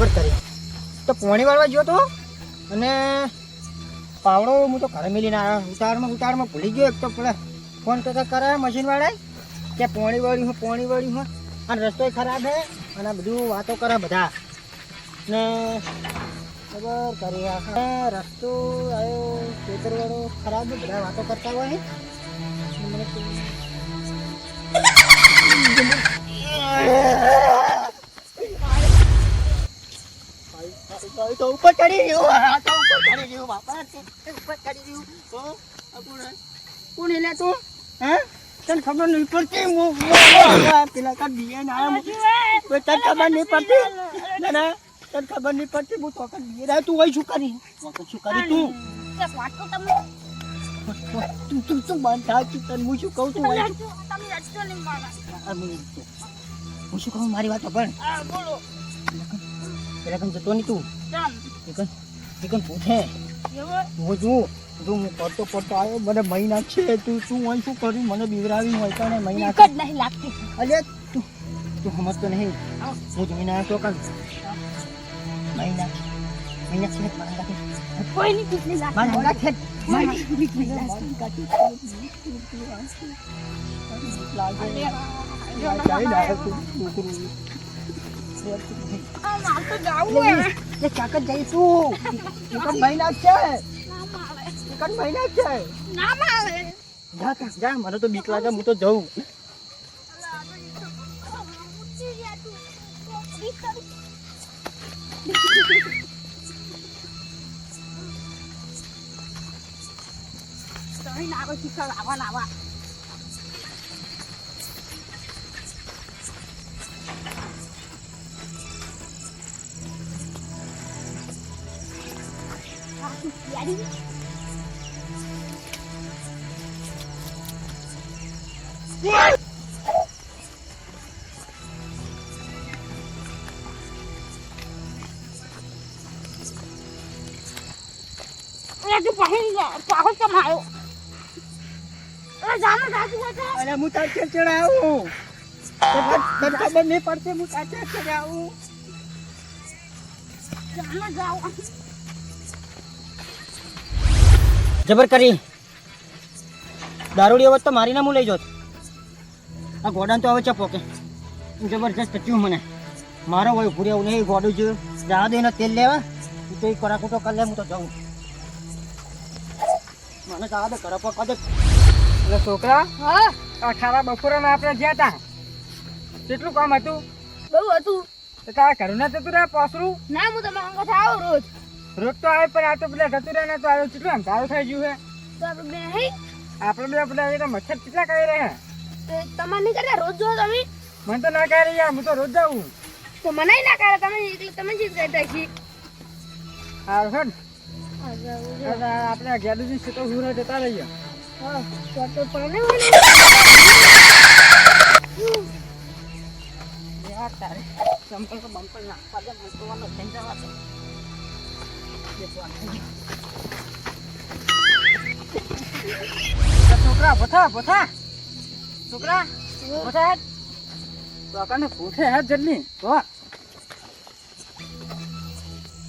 જબર કરી તો પોણી વાળવા ગયો તો અને પાવડો હું તો ઘરે મેલીને આવ્યો ઉતારમાં ભૂલી ગયો. એક તો પેલા ફોન કરતા કરાય મશીન વાળાય કે પોણી વાળ્યું હોય અને રસ્તો ખરાબ હે અને બધું વાતો કરે બધા ને ખબર કરી રસ્તો આવ્યો ખેતરવાળો ખરાબ બધા વાતો કરતા હોય મને તો ઉપર ચડી ગયું બાપા ઉપર ચડી ગયું કોણ એટલે તું હે તને ખબર નહીં પડતી પેલા કાં બિયાન આવ્યા તને ખબર નહીં પડતી ના તને ખબર નહીં પડતી હું તો બિયાન આવ્યો તું હોય શું કરી તું બંધ થાવ તને હું શું કહું છું હું શું કહું મારી વાત પણ પેલા કમ જતો નહીં તું એકન પૂછે હું પડતો આવ્યો મને મહિના છે તું હોય શું કર્યું મને બીવરાવી હોય તો મહિના જ નહીં લાગતી અરે તું સમજતો નહીં હું જમીન આવ્યો તો કાલ મહિના છે કોઈ નહીં પીછલી ચાકત જઈશું મહિના છે જા મને તો બીક લાગે હું તો જઉં હું તાર ચડાવું ખબર નહીં પડતી હું તાર ચડાવું જબર કરી દારૂડી અવત તો મારી ના હું લઈ જોત આ ગોડાને તો હવે ચપો કે જબરજસ્ત થયું મને મારો હોય ભૂરે એવું નહીં ગોડું જોયું જવા દે તેલ લેવા તું તો કરાકુટો કરી લે હું તો જાઉં મને જવા દે કરપો કદે એટલે છોકરા હા ખાવા બપોરમાં આપણે જ્યાં હતા કેટલું કામ હતું બહુ હતું તો તારા ઘરું ના જતું રહ્યા પોસરું ના હું તમારા અંગત આવો રોજ તો આવે પણ આ તો પેલા જતું રહ્યા તો આવ્યો કેટલું આમ સારું થઈ ગયું તો આપણે બે નહીં આપણે બે પેલા એ મચ્છર કેટલા કરી રહ્યા તમારે નહીં કરે રોજ જો તમે મને તો ના કરી યાર હું તો રોજ જાઉં તો મને ના કરે તમે એટલે તમે જ કરતા છી હારું હેડ આપણે ગેલુજી છે તો હુરા જતા રહીએ હા તો પણ યાર તારે સંપલ તો બંપલ નાખવા દે મસ્તવાનો થઈ જવા દે છોકરા પોથા છોકરા પોથા હેડ કાકાને પૂછે હેડ જલ્દી તો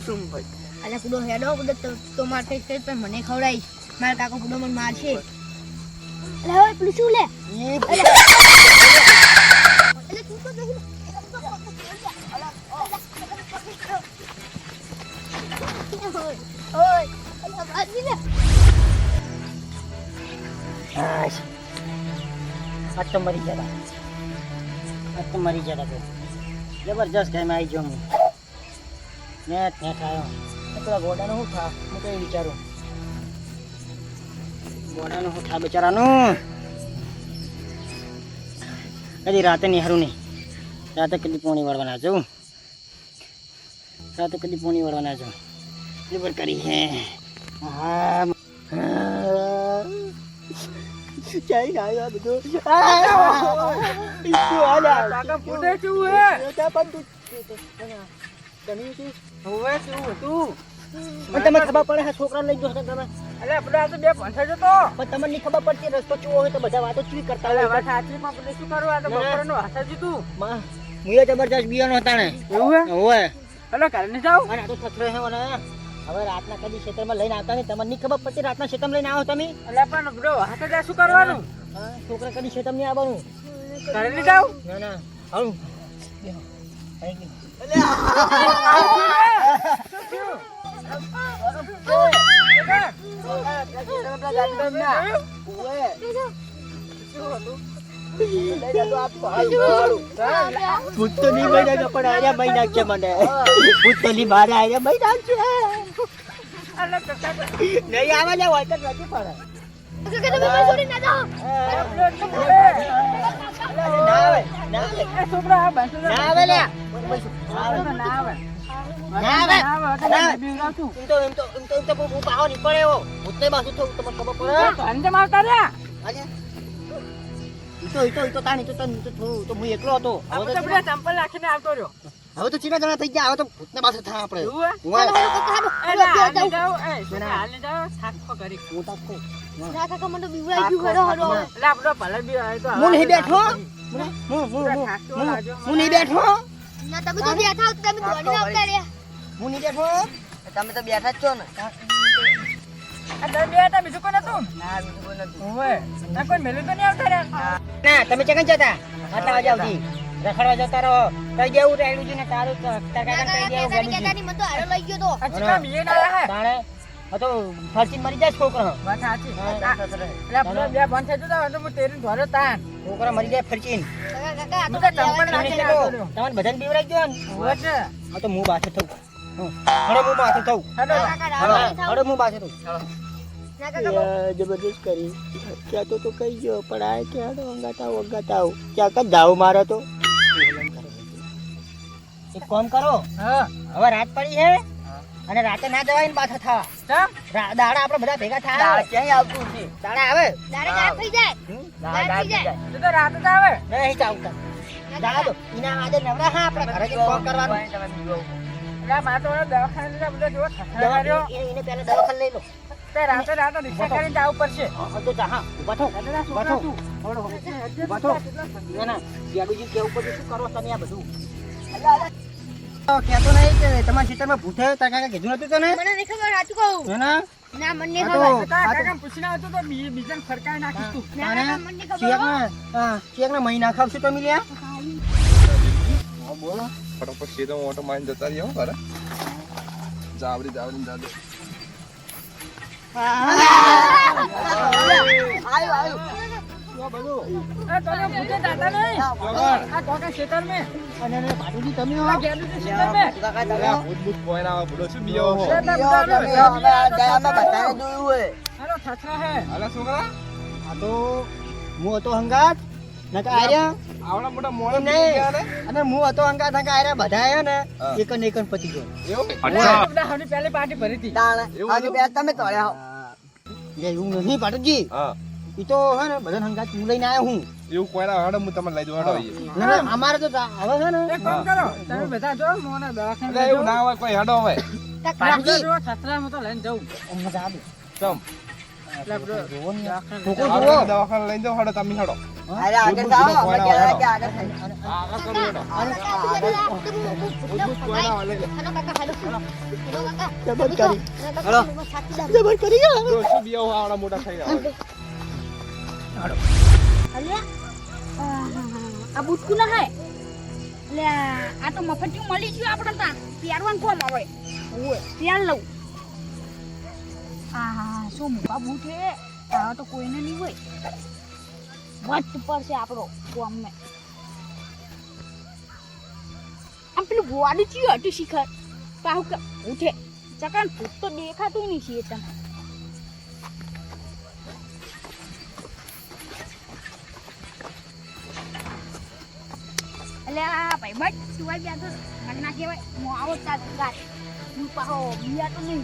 તું ભાઈ અલે કુડો હેડો કુડો તો મારતે કઈ પણ મને ખવડાઈશ મારા કાકો કુડો મને મારશે અલે હવે પેલું શું લે અલે તું તો દેખ ઓય અલે બાજી લે આ તો મરી જતા જબરજસ્ત ગેમ આવી ગયો હું ને ત્યાં ખાયો પેલા ગોડાનું શું થા હું તો એ વિચારું ગોડાનું શું થા બિચારાનું કદી રાતે નહીં હારું નહીં રાતે કદી પોણી વાળવાના જવું લીવર કરી હે હા ચાઈ આવ્યો બધું કાકા ફૂટે કેવું હે પણ તું હવે કેવું હતું તમને ખબર પડે છોકરા લઈ ગયો તમે અરે આપણે આ તો બે પંથા જતો પણ તમને નહીં ખબર પડતી રસ્તો ચૂવો હોય તો બધા વાતો ચૂવી કરતા હોય વાત સાચી માં આપણે શું કરવું આ તો બપોરનો હાથ જ તું મુએ જબરજસ્ત બિયાનો હતા ને એવું હે ઓય હેલો ઘરે નહીં જાવ અને આ તો થથરો હે મને હવે રાતના કદી ખેતરમાં લઈને આવતા નહીં તમને નહીં ખબર પડતી રાતના ખેતરમાં લઈને આવો તમે એટલે પણ બ્રો હાથે જા શું કરવાનું હા છોકરા કદી ખેતરમાં નહીં આવવાનું ઘરે નહીં જાવ ના ના આવું બેહો થઈ ભૂત તો નહીં બન્યા છે પણ આર્યા બની નાખશે મને ભૂત તો નહીં મારે આર્યા બની નાખશે નહીં આવે ને હોય તો નથી પડે કાકા તમે મને છોડી ના જાઓ ના આવે ના આવે એ છોકરા આ બંધ ના આવે લે ના આવે ના આવે બીવડાવતું એમ તો હું પાહો નહીં પડે એવો ભૂતને બાજુ થયું તમને ખબર પડે તો અંતે મારતા રહ્યા આજે ઈ તો તાણી તો થોડું તો હું એકલો હતો આ તો પેલા ચંપલ રાખીને આવતો રહ્યો હવે તો ચીના જણા થઈ ગયા હવે તો ભૂતને બાજુ થાય આપણે એવું હે? હું એટલે હાલી જાવ એ છોકરા હાલી જાવ થાકો કરી હું તો કહું ના કાકા મને તો બીવડાઈ ગયું હરો હરો એટલે આપણો ભલે બી આવે તો હું નહીં બેઠો હું નહીં બેઠો ના તમે તો બેઠા હો તમે દોડીને આવતા રહ્યા હું નહીં બેઠો તમે તો બેઠા જ છો ને આ તમે બે હતા બીજું કોઈ નતું ના બીજું કોઈ નતું ઓવે ના કોઈ મેલું તો નહીં આવતા રહ્યા ના તમે ચકન જતા આટલા વાગે આવતી રખડવા જતા રહો કઈ દેવું રેડું છે ને તારું તાર કાકા કઈ દેવું ગાડી કેતાની મને તો હારો લઈ ગયો તો આ ચીકા બીએ ના હે તાણે આ તો ફરચીન મરી જાય છોકરો વાત સાચી એટલે આપણો બે બંધ થઈ જતો તો હું તેરી ધોર્યો તાન છોકરા મરી જાય ફરચીન કાકા હું તો ચંપલ રાખીને આવતો રહ્યો તમને બધાને બીવરાઈ ગયો ને ઓવે છે આ તો હું બાથે થઉં હડો હું બાથે થઉં હેડો હડો હું બાથે થઉં ના કાકા જબરદસ્ત કરી ક્યાં તો કઈ ગયો પણ આ ક્યાં વગાતાવ ક્યાં કદ જાવ મારે તો એક કામ કરો હા હવે રાત પડી છે અને રાતે ના જવાય ને પાછા થવા ચમ દાડા આપણે બધા ભેગા થાય ક્યાંય આવતું છે દાડા આવે દાડે ગાયબ થઈ જાય ગાયબ થઈ જાય તું તો રાત જ આવે નહીં ચાવતા દાદો ઇના આજે નવરા હા આપણે ઘરે જઈને કામ કરવાનું એટલે મારે તો દવાખાને લીધા બધો જેવો થથરા કર્યો એને પહેલા દવાખાને લઈ લો તે રાતે રિક્ષા કરીને જવું પડશે તો જા હા ઉભા થો છોકરા તું ઉભા થો ના ના જાડુજી કેવું પડ્યું શું કરો તમે આ બધું કહેતો નહીં કે તમારા ખેતરમાં ભૂતે તાર કાકા કીધું નતું તને મને નહીં ખબર સાચું કહું હે ના ના મને નહીં આ તો- ખબર કાકા પૂછીને આવતો તો બીજાને ફરકાવી નાખીશ તું ના તાને કાકા મને નહીં ખબર ચેકના મહિના ખાવશું તમે લ્યા હા બોલો ફટાફટ સીધો ઓટો મારીને જતા રહ્યો ઘરે જાવડી જાદો એ તને પૂછે દાદા નહીં આ ટોકા ખેતર મેં અને પાટુજી તમે આ ગેલું છે ખેતર મેં ભૂત કોઈ ના આવે ભૂલો શું બીયો હો હેલો થથરા હે અલા છોકરા આ તો હું હતો હંગાત નકા આર્યા આવડા મોટા મોણ એમ પી નહીં. ગયા ને અને હું હતો હંગાત નકા આર્યા બધા આયા ને હા. એક ને એક જ પતી ગયો એવું આપણે હમણાં પહેલી પાર્ટી ભરી હતી એવું લે એવું નહીં પાટુજી હા ઈ તો હે ને બધા હંગાત હું લઈને આવ્યો હું એવું કોઈ ના હડો હું તમને લઈ જવા હડો ના ના અમારે તો હવે છે ને એક કામ કરો તમે બધા જો મોને દવાખાને એટલે એવું ના હોય કોઈ હડો હોય પાર્ટી જો થથરા હું તો લઈને જઉં મજા આવે ચમ એટલે બ્રો દવાખાને છોકરો આપણે જુઓ દવાખાને લઈ જાઓ હડો તમે હડો અરે આગળ જાઓ કોઈ ના હોય હડો. આગળ આગળ કરો હડો ભૂત કોઈ ના હોય લઈ જાઓ. જબર કરી ગયા જો શું બીયો હો આવડા મોટા થઈ ગયા આ બુટકુ ના હે એટલે આ તો મફતિયું મળી ગયું આપણે ત્યાં પહેરવાનું કોમ આવે ઓય પહેર લઉં આ શું મોટા બૂટ હે આ તો કોઈને નહીં હોય વટ પડશે આપણો કોમ ને આમ પેલું ગોવાડું ચિયું હતું શિખર પાહુ કે ઉઠે ચકાન ભૂત તો દેખાતું નહીં છે તમે એટલે આ ભાઈ બટ સુવાઈ ગયા તો ઘરના કહેવાય હું આવો તાર ગાય હું પાહો બિયા તો નહીં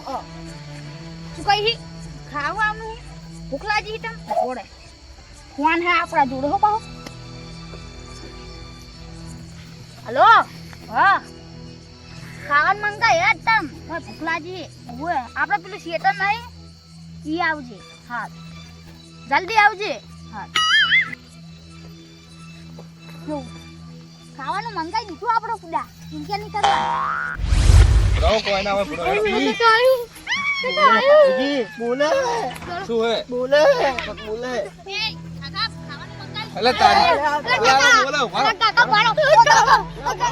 હો. શું કહી ખાવાનું ભૂખ લાગી તા ઓડે કોણ હે આપણા જોડે હો પાહો હલો હા ખાવાનું માંગતા હે તમ ભૂખ લાગી ઓય આપણે પેલું શેતર નહીં ઈ આવજે હા જલ્દી આવજે હા ખાવાનું મંગાઈ દીધું આપણો પુડા ચિંતા નહીં કરતા. રહો કોઈ ના હોય ભૂરો. કાકા આવ્યું. કાકા આવ્યું. જી, બોલે શું હે બોલે બોલે એ, કાકા, ખાવાનું મંગાવ્યું. એટલે તારી કાકા, બોલો બોલો કાકા, પાડો. કાકા,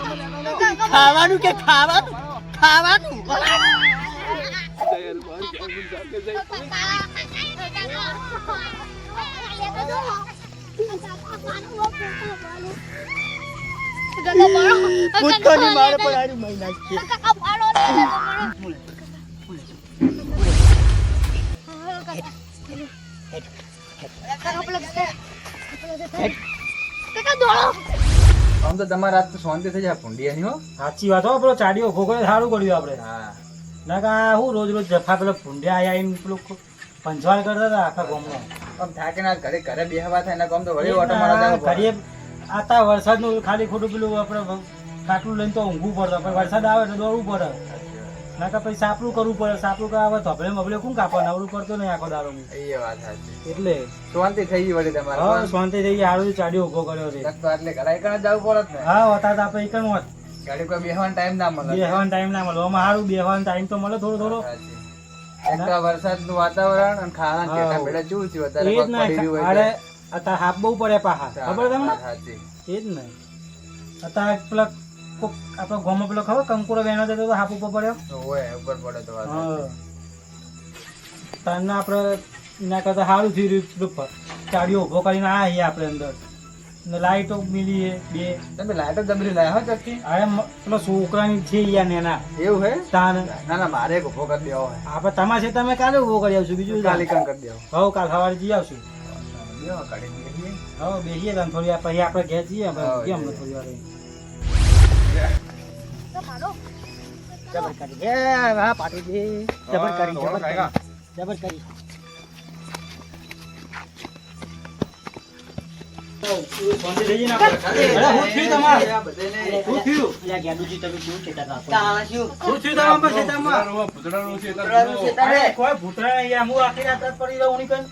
કાકા. ખાવાનું કે ખાવાનું ખાવાનું કૂદકોની મારે પણ આરી મહી નાખી આમ તો તમારા હાથ તો શાંતિ થઈ જાય ભૂંડિયાની હો. સાચી વાત હો, પેલો ચાડીઓ ભોગવે સારું કર્યું આપણે. હા ના કા હું રોજ રોજ જફા પેલો ભૂંડિયા આયા આઈને પેલું પંચવાલ કરતા હતા આખા ગામમાં. આમ થાકીને આ ઘરે ઘરે બેહવા થાય ને આમ તો વળી ઓટો મારવા જવું પડે. ઘડીએ આતા વરસાદનું ખાલી ખોટું પેલું આપણે ખાટલું લઈને તો ઊંઘવું પડે, પણ વરસાદ આવે એટલે દોડવું પડે. ના કા પછી સાપડું કરવું પડે, સાપડું કરવા ધોબળે મબળે કોણ કાપવા, નવડું પડતો નહીં આખો દાડો. એ વાત સાચી. એટલે શાંતિ થઈ ગઈ વળી તમારે. હા શાંતિ થઈ ગઈ, સારું ચાડીઓ ઉભો કર્યો છે. તો એટલે ઘરે એકણ જ જવું પડે ને. હા હતા આપણે એક જ હોત, ગાડી કોઈ બેહવાનો ટાઈમ ના મળે. બેહવાનો ટાઈમ ના મળે. આમાં સારું બેહવાનો ટાઈમ તો મળે થોડો થોડો. સાચી. એક તો વરસાદનું વાતાવરણ અને ખાવાનું હા. પેટા ભેળા ચૂર થયું અત્યારે એ જ પગ ને, પડી રહ્યું અરે હોય અત્યારે હાફ બહુ પડે પાહા, તો. ખબર તમને? સાચી. એ જ ને અત્યારે પેલા કોક આપણા ગામમાં પેલો ખબર કંકુરો વેણો જતો તો હાફ ઉપર પડ્યો. તો હોય ઉપર પડે તો વાત હા સાચી. તારને આપણે એના કરતા સારું થયું રહ્યું, પેલું ચાડીઓ ઉભો કરીને આવીએ આપણે અંદર ને લાઈટો મિલીએ બે. તમે લાઈટો જબરી લાયા હો ચક્કી. અરે પેલો છોકરાની છે યાર નેના એવું હે? તાન ના ના મારે એક ઉભો કરી દેવો હોય. આપણે તમારે છે, તમે કાલે ઉભો કરી આવશું બીજું કાલી કામ કરી દેવો. હવે કાલ સવારે જઈ આવશું. બેહો, કાઢી બેસીએ. હવે બેસીએ તાન થોડી વાર પછી આપણે ઘેર જઈએ હા, કેમ જઈએ. થોડી વાર જબર કરી હે હા પાટીજી જબર કરી જબર કરી જબર કરી શાંતિ થઈ ગઈ ને આપણે? અરે હું થયું તમારે? આ બધાને શું થયું? અલ્યા ગેડુજી તમે શું ખેતર રાખો શું થયું તમારા ખેતરમાં? ભૂતરાનું છે અરે કોઈ ભૂતરા નહીં યાર, હું આખી રાત જ પડી રહું નહીં કઈ.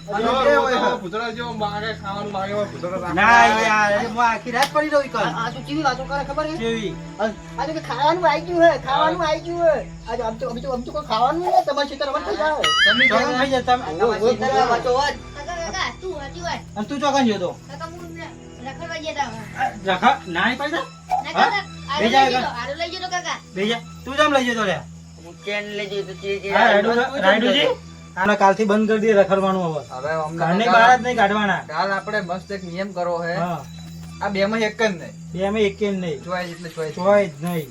ભૂતરા જેવો માગે ખાવાનું માગે હોય ભૂતરા રાખે. ના યાર, હું આખી રાત પડી રહું કઈ. આ તો કેવી વાતો કરે ખબર હે કેવી? આ તો કે ખાવાનું આવી ગયું હે ખાવાનું આવી ગયું હે આ આમ તો કોઈ ખાવાનું નહીં ને તમારે ખેતર અમર થઈ જાય તમે ચોકન થઈ જાય તમે. કાકા, કાકા, તું હજી વાત. અને તું ચોકન જોતો કાકા, હું રખડવા ગયા તા. રખા ના નહીં પડી ના, હા? કાકા, આડું બેજા લઈ કાકા. જજો, આડું લઈ જજો કાકા. બેજા તું જામ લઈ જતો રે. ચેન લઈ જઈએ તો ચે હા રાયડુજી આને કાલથી બંધ કરી દે રખડવાનું હવે. હવે અમને ઘરની બહાર જ નહીં કાઢવાના. કાલ આપણે મસ્ત એક નિયમ કરવો હે. હા આ બે માં એક જ નહીં. બે અમે એક નહીં ચોઈસ એટલે ચોઈસ. ચોય જ નહીં.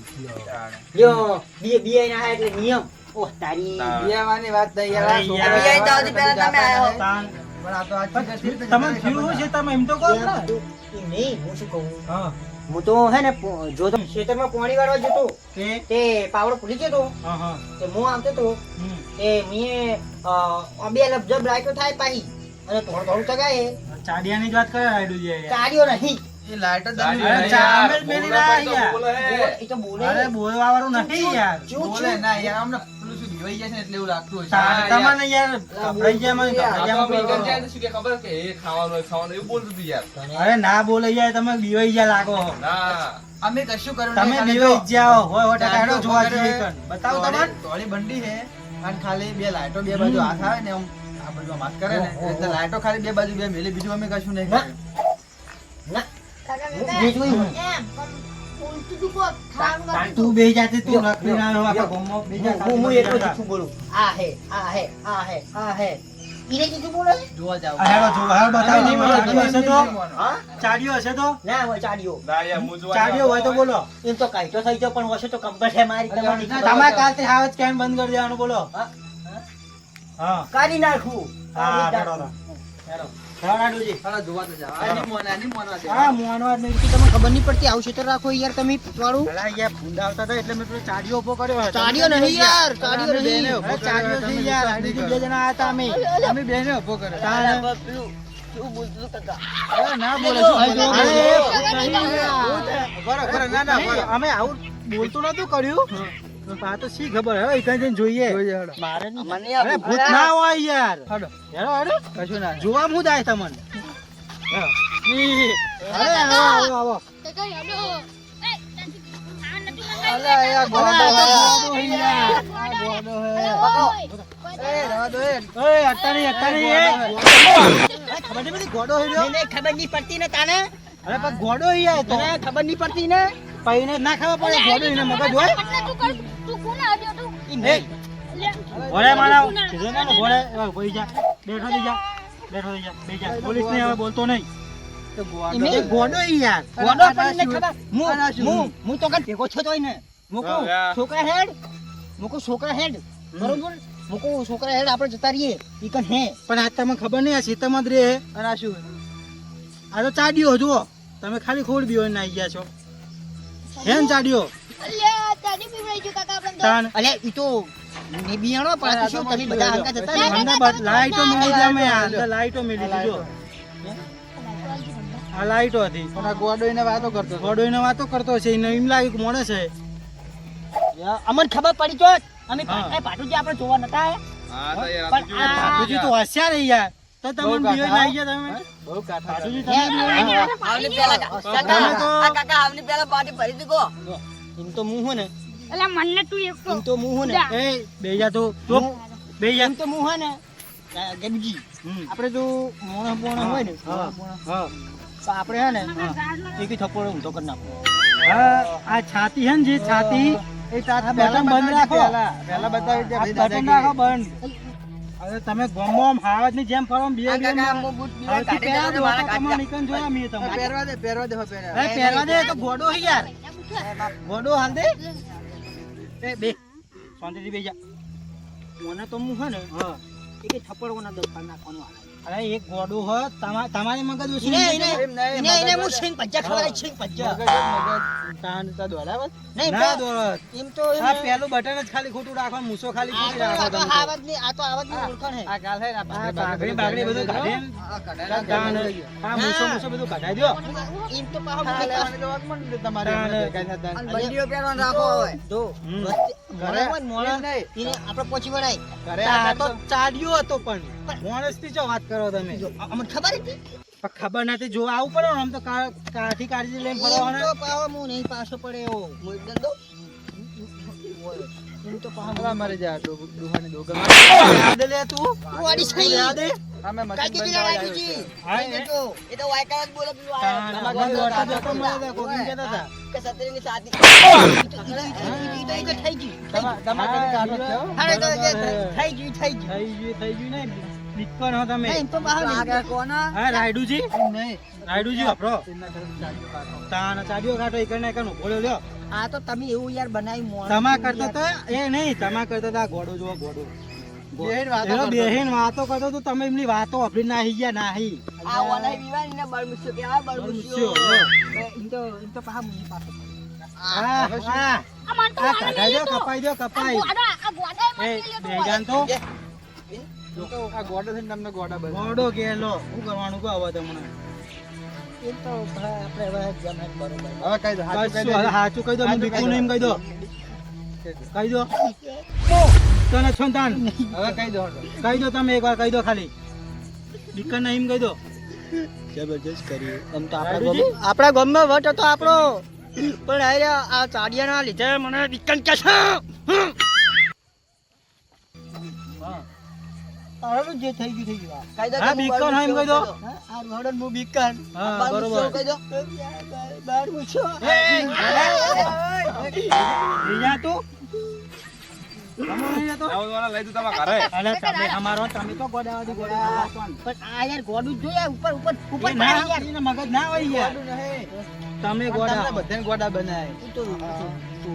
લ્યો બીએ બીએ ના એટલે નિયમ ઓહ તારી બિયાવાની વાત થઈ યાર. આ અરે છોકરા યાર. બિયાઈ તો હજી પહેલા તમે આયા હો. તાન. પણ આ તો આ ચીજ હતી ને તમે થયું શું છે તમે એમ તો કહો ને. નહીં હું શું કહું હા હું તો હે ને જો તો ખેતરમાં પાણી વાળવા જતો તે તે પાવડો ભૂલી ગયો તો હા હા તે હું આવતો તો હમ. તે મીએ બે લફજબ રાખ્યો થાય પાહી અને થોડું થોડું ચગાય ચાડિયાની જ વાત કરે રાયડુજી યાર. ચાડ્યો નહીં એ લાઈટ જ દાદી જમી અરે રહી. ચા- યાર, અમે જ મેલી બોલવા ના પડે તો યાર. બોલે હે. એ તો બોલે અરે બોલવા વાળું નથી યાર. બોલે ના યાર અમને પેલું શું દિવાઈ જાય છે ને એટલે એવું લાગતું હોય છે. તાર- તમને યાર ગભરાઈ ગયા મને, ગભરાઈ આ તો ગયા અમે મને. ઈકન જાય તો શું કે ખબર કે એ ખાવાનું હોય, ખાવાનું એવું બોલતું હતું યાર. અરે ના બોલે યાર, તમે બીવાઈ ગયા લાગો. ના અમે કશું કર્યું તમે નહીં, ખાલી બીવાઈ તો જાઓ હોય હોય ટકા ચાંદલો જોવા ઉભો જઈએ કરે. કણ. બતાવો તમને. ધોળી બંડી છે અને ખાલી બે લાઈટો બે બાજુ હાથ આવે ને આમ આ બાજુ આમ હાથ કરે ને એટલે લાઈટો ખાલી બે બાજુ બે મેલી બીજું અમે કશું નહીં કર્યું. કાકા, હું કાકા, જે જોયું એમ, પણ ઊંધું તું કહો, ખાવાનું કાઢી તું બે જાતે તું રખડી ના આવ્યો આખા ગામમાં. બે જા હું ખાલી એટલું બધા. જૂઠું બોલું આ હે આ હે આ હે આ હે ઈને જૂઠું બોલે જોવા જાવ. આ હેડો જો, હેડો બતાવો નહીં, અમે ચાડીઓ હશે તો? હા ચાડીઓ હશે તો? ના હોય ચાડ્યો ના યાર, હું જોવા ચાડીઓ હોય તો બોલો. એમ તો કાઢ્યો થઈ ગયો પણ વસે તો કમ્પ્લેટ હે મારી તમારી તમારે કાલથી હાવ જ કેન બંધ કરી દેવાનું બોલો. હા? હા કાઢી નાખું હા કાઢી હેડો નાખું. હેડો. હેડો રાડુજી. હાલો જોવા તો જાવ. આ નહીં મોના દે. હા મોનવા જ નહીં. તમને ખબર નહીં પડતી આવશે તો રાખો યાર તમે વાળું પેલા યાર ભૂંડા આવતા હતા એટલે મેં પેલો ચાડીઓ ઉભો કર્યો હતો. ચાડ્યો નહીં યાર ચાડ્યો અમે બેને નહીં ઉભો કર્યો. ચાડીઓ છે યાર. રાડુજી બે જણા આયા હતા અમે. અમે બેને ઉભો કરે. તાણે. અરે ના બોલે શું બોલે? અરે, નહીં, બરો, ના ના બરો. અમે આવું બોલતું નતું કર્યું. આ તો શી ખબર હવે એક જઈને જોઈએ. મારે નહીં. અરે ભૂત ના હોય યાર. હાલો. હેડો હેડો. કશું ના. જોવા હું જાય તમને. હેડો. અરે આવો આવો આવો. કાકા, હેડો. એ, ત્યાંથી ખાવાનું નથી મંગાવ્યું? અલા, એ ગોડો અલા, આ તો હે. ગોડો હે યાર. આ ગોડો હે. ઓય, એ રવા દો એ. ઓય, અત્યારે એ. ખબર નહીં પડતી ગોડો હીરો ખબર નહીં પડતી ને તાને અરે પણ ગોડો હે યાર તો. તને ખબર નહીં પડતી ને પૈને ના ખબર પડે ગોડો એને મગજ હોય. એટલે તું કોને આવ્યો તું? એ, ઘોડે મારા કીધું ને ઘોડે ભાઈ જા બેઠો થઈ જા બે જા પોલીસ ને હવે બોલતો નહીં. તો ગોડો એમને હે. ગોડો ઈ યાર અરે ગોડો આ પણ શું? ખબર આ શું? હું તો કાલ ભેગો છો તોય ને મૂકો હા. છોકરા હેડ મૂકો છોકરા હેડ બરોબર મૂકો છોકરા હેડ આપણે જતા રહીએ ઈ કન હે પણ આ તમને ખબર નહીં આ સીતામાં જ રે અને આ શું? આ તો ચાડ્યો જુઓ તમે ખાલી ખોડ બીઓ ને આવી ગયા છો હે ને ચાડ્યો અલ્યા, તારી પીવડાઈ ગયું કાકા આપણે તો. તાન અલ્યા ઈ તો ને બિયાણો પણ આ તો શું તમે બધા હંકા જતા ના, રહે ના, અંદર લાઈટો મેલી દે અમે અંદર લાઈટો મેલી દીધો આ લાઈટો હતી પણ આ ગોડો એને વાતો કરતો હતો. ગોડો એને વાતો કરતો છે એને એમ લાગ્યું કે મોણે છે અમને ખબર પડી તો અમે હા. પાટુજી આપણે જોવા નતા આયા હા તો યાર આ તો પણ જોયું. બાપુજી તો હોશિયાર હે યાર તો તમે બહુ બીઓ ગાધા. આવી ગયા તમે બહુ કાઠા બાપુજી હતા. તમે બીઓ એમ તો મું હું ને અલ્યા, મને તું એક તો એમ તો મું હું ને જા. એ બેજા તો ચૂપ બેજા એમ તો મું હે ને ગેબજી આપણે જો મોણો મોણો હોય ને હા હા તો આપણે હે ને એકી થપ્પડો ઊંધો કરી નાખો હા આ છાતી હે ને જે છાતી એ તાત આ પહેલા બટન બંધ રાખો. પહેલા બતાવી દે આ ભાઈ બટન રાખો દાદાગીરી. બંધ હવે તમે ગોમોમ હાવજ ની જેમ ફરો બે પહેરવા દે પહેરવા દે હો પહેરવા. પહેરવા દે તો ગોડો હે યાર ગોડો હાલ દે એ બે શાંતિથી બેજા મને તો મું હે ને હા એકી થપ્પડો ના દસ નાખવાનો અરે એક ગોડો હ તમારી મગજ ઓછી ઇને નહીં. ઇને એમ નહીં, ઇને ઇને મગજ હું સિંગ પજ્જા ખવડાય સિંગ પજ્જા તાન તા દોડાવત? નહીં ના દોડત. એમ તો એમ આ પેલું બટન જ ખાલી ખોટું રાખો મૂછો ખાલી ખોટી રાખો તમે તો. આ તો આવાજ ની ઓળખાણ હે આ ગાલ હે ને, આ આ બાગડી બાગડી બધું કાઢીને આ કઢાઈ તાન આ મૂછો મૂછો બધું કઢાઈ દ્યો. એમ તો પાહો આ લેવાની તો વાત મંડ તમારે તાને. ભેગા થતા. બંડીઓ પહેરવાનું રાખો હવે જો હમ. ઘરે હોય ને મોણા એમ નહીં. એને આપણે પહોંચી વળાય ઘરે આ તો ચાડ્યો હતો પણ માણસથી જો વાત કરો તમે જો અમને ખબર હતી પણ ખબર નથી જો આવું પડે ને આમ તો કાઠી કાઢી લઈને એમ ફરવાનો તો પાહો હું નહીં પાછો પડે એવો હું એકદમ દો એમ તો પાહો અલા મરી જા ડુહાની દોગલ. યાદ લે તું વાડી થઈ યાદ હે? અમે મશીન કાઈ બંધ કીધું કરાવી રાજીજી હા, એ તો એ તો વાયકા જ બોલે પેલું તાન આયા. આગળ દોડતા દોડતા મળ્યા હતા, કોકને કહેતા હતા. કે સત્રીની શાદી ઈ તો થઈ ગઈ તમારે કાઢો છો? અરે તો જે થઈ ગયું થઈ ગયું ને બીકણ હો તમે એમ તો બહાર હા રાયડુજી એમ નહીં. રાયડુજી વાપરો એમના ઘરે ચાલ્યું કાઢો. તાન ચાડ્યો કાઢો એક ને એકનો બોલ્યો લ્યો આ તો તમે એવું યાર બનાવી મોણ તમા કરતા તો એ નહીં તમા કરતા તો આ ઘોડો જોવો ઘોડો બેહીને વાતો એનો કરતો. બેહીન વાતો કરતો તો તમે એમની વાતો અફરી નાહી ગયા નાહી આ ઓલાઈ વિવાહ ને બળમુસ્યો કે આ બળમુસ્યો બળમુસ્યો, એમ તો પાહા મુની પાસે હા હા આ મને તો આ વાળા કપાઈ નહીં દો લેતો. કપાઈ દો કપાઈ આ ગોડા એ મને બે જાન તો આ ગોડો થઈને તમને ગોડા બંધ. ઘોડો ગેલો શું કરવાનું કહો હવે તમને એમ તો આપણે હવે જમે બરોબર હવે કહી દો હાચું કહી કશું હવે દો. સાચું કહી દો હું સાચું બીકું કહી નહીં દો. કહી દો કહી દો તને છો ને તાન હવે કહી દો કહી દો તમે એકવાર કહી દો ખાલી બીકન નહીં કહી દો જબરજસ્ત કરી આમ તો રાયડુજી? આપણા ગામમાં વટ હતો આપણો પણ આ ચાડિયાના લીધે મને વિકન કે છે તારું જે થઈ ગયું હા બીકન હા એમ કહી દો આ રોડન મુ વિકન હા બરોબર બાર મુછો બીજા તું તમે નહીં જતો? આવો વાળા લઈ દઉં તમારા ઘરે. અલે તમે અમારો તમે તો ગોડાવાદી ગોડા પણ આ યાર ગોડું જોઈએ ઉપર ઉપર ઉપર ના પાડી યાર એને મગજ ના હોય યાર તમે ગોડા તમને બધાને ગોડા બનાય. ઈ તો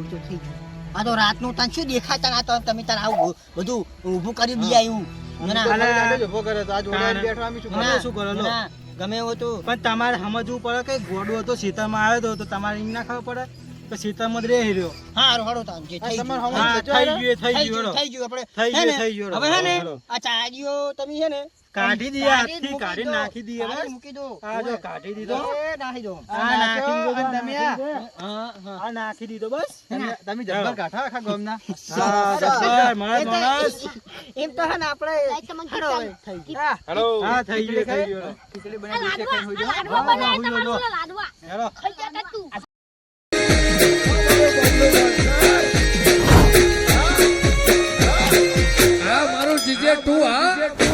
તો થઈ ગયું આ તો રાતનું તને શું દેખાતા ના તો તમે તાર આવું બધું ઊભું કરી દીયા એવું ના તો અલા. મને ઉભો કરે તો આ જોડાઈને બેઠો અમે શું ના. કરે? શું કરો લો? ના, ગમે એવો તો પણ તમારે સમજવું પડે કે ગોડો હતો સીતામાં આવ્યો હતો તો તમારે એમ ના ખબર પડે કે સીતામાં જ રહી રહ્યો હા હળો તાન જે થઈ તમારે ગયું હમણાં હા જજો થઈ હેડો. ગયું થઈ ગયું થઈ ગયું આપણે થઈ હે ગયું, ને? થઈ ગયું. હવે હે ને હળો. આ ચાડીઓ તમે છે ને કાઢી દઈએ હાથથી, મૂકી કાઢી દો. નાખી દઈએ બસ. કાઢી મૂકી દો આ જો કાઢી દીધો એ નાખી દો આ નાખી દીધો અને તમે આ? હા હા આ નાખી દીધો બસ તમે જબ્બર કાઢા આખા ગામના. હા જબ્બર માણસ માણસ એમ તો હે ને આપણે તમને હળો હવે થઈ ગયું હેલો. હા થઈ ગયું થઈ ગયું ખીચડી આ બનાવી છે, ખાઈને હોઈ જાઓ. લાડવા બનાય તમારે પેલા લાડવા હેલો ખાઈ જા તું હેલો. DJ 2 હા